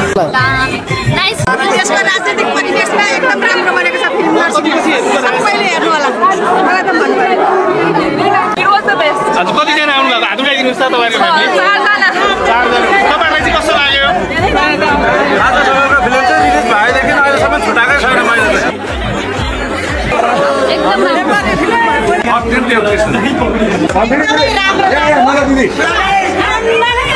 nice त्यसको राजनीतिक परिवेशमा एकदम राम्रो बनेको छ फिल्म सबैले हेर्नु होला मलाई त मन पर्यो इट वाज द बेस्ट आज कति जना आउनु भएको हात उठाइदिनुस् त तपाईहरुको फ्यामिली चारजना तपाईहरुलाई चाहिँ कस्तो लाग्यो आज सबैको फिल्म चाहिँ रिलिज भएदेखि अहिले सबै छुटाकै छैन मैले एकदम राम्रो